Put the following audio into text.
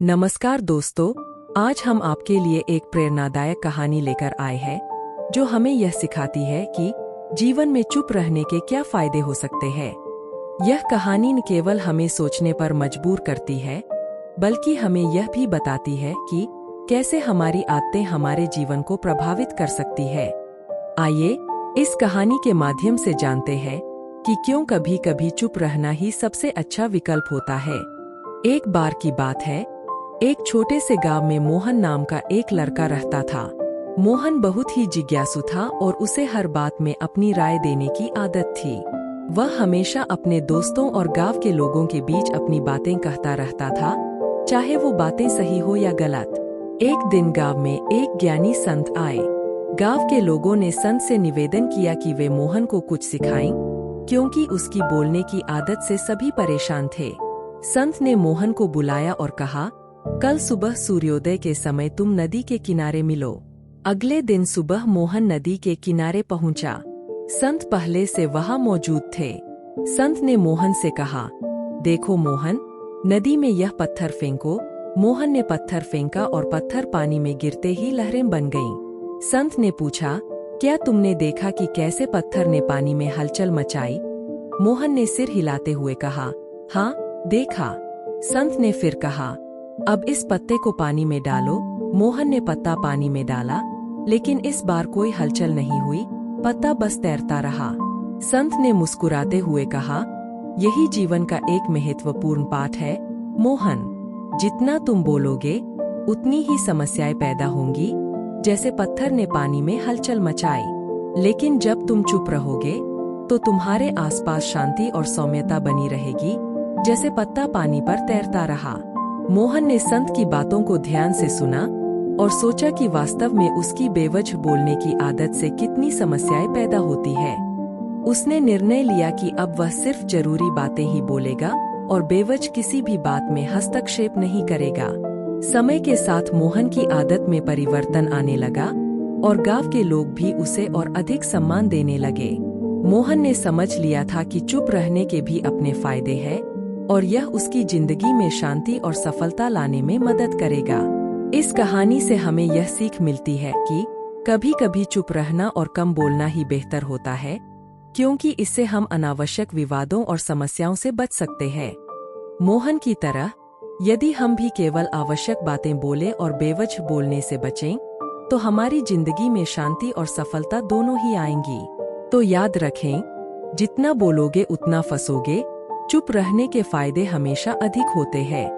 नमस्कार दोस्तों, आज हम आपके लिए एक प्रेरणादायक कहानी लेकर आए हैं जो हमें यह सिखाती है कि जीवन में चुप रहने के क्या फायदे हो सकते हैं। यह कहानी न केवल हमें सोचने पर मजबूर करती है, बल्कि हमें यह भी बताती है कि कैसे हमारी आदतें हमारे जीवन को प्रभावित कर सकती है। आइए इस कहानी के माध्यम से जानते हैं कि क्यों कभी-कभी चुप रहना ही सबसे अच्छा विकल्प होता है। एक बार की बात है, एक छोटे से गांव में मोहन नाम का एक लड़का रहता था। मोहन बहुत ही जिज्ञासु था और उसे हर बात में अपनी राय देने की आदत थी। वह हमेशा अपने दोस्तों और गांव के लोगों के बीच अपनी बातें कहता रहता था, चाहे वो बातें सही हो या गलत। एक दिन गांव में एक ज्ञानी संत आए। गांव के लोगों ने संत से निवेदन किया कि वे मोहन को कुछ सिखाएं, क्योंकि उसकी बोलने की आदत से सभी परेशान थे। संत ने मोहन को बुलाया और कहा, कल सुबह सूर्योदय के समय तुम नदी के किनारे मिलो। अगले दिन सुबह मोहन नदी के किनारे पहुंचा। संत पहले से वहां मौजूद थे। संत ने मोहन से कहा, देखो मोहन, नदी में यह पत्थर फेंको। मोहन ने पत्थर फेंका और पत्थर पानी में गिरते ही लहरें बन गईं। संत ने पूछा, क्या तुमने देखा कि कैसे पत्थर ने पानी में हलचल मचाई? मोहन ने सिर हिलाते हुए कहा, हाँ, देखा। संत ने फिर कहा, अब इस पत्ते को पानी में डालो। मोहन ने पत्ता पानी में डाला, लेकिन इस बार कोई हलचल नहीं हुई, पत्ता बस तैरता रहा। संत ने मुस्कुराते हुए कहा, यही जीवन का एक महत्वपूर्ण पाठ है मोहन। जितना तुम बोलोगे उतनी ही समस्याएं पैदा होंगी, जैसे पत्थर ने पानी में हलचल मचाई। लेकिन जब तुम चुप रहोगे तो तुम्हारे आसपास शांति और सौम्यता बनी रहेगी, जैसे पत्ता पानी पर तैरता रहा। मोहन ने संत की बातों को ध्यान से सुना और सोचा कि वास्तव में उसकी बेवजह बोलने की आदत से कितनी समस्याएं पैदा होती है। उसने निर्णय लिया कि अब वह सिर्फ जरूरी बातें ही बोलेगा और बेवजह किसी भी बात में हस्तक्षेप नहीं करेगा। समय के साथ मोहन की आदत में परिवर्तन आने लगा और गांव के लोग भी उसे और अधिक सम्मान देने लगे। मोहन ने समझ लिया था कि चुप रहने के भी अपने फायदे हैं और यह उसकी जिंदगी में शांति और सफलता लाने में मदद करेगा। इस कहानी से हमें यह सीख मिलती है कि कभी कभी चुप रहना और कम बोलना ही बेहतर होता है, क्योंकि इससे हम अनावश्यक विवादों और समस्याओं से बच सकते हैं। मोहन की तरह यदि हम भी केवल आवश्यक बातें बोलें और बेवजह बोलने से बचें, तो हमारी जिंदगी में शांति और सफलता दोनों ही आएंगी। तो याद रखें, जितना बोलोगे उतना फंसोगे। चुप रहने के फायदे हमेशा अधिक होते हैं।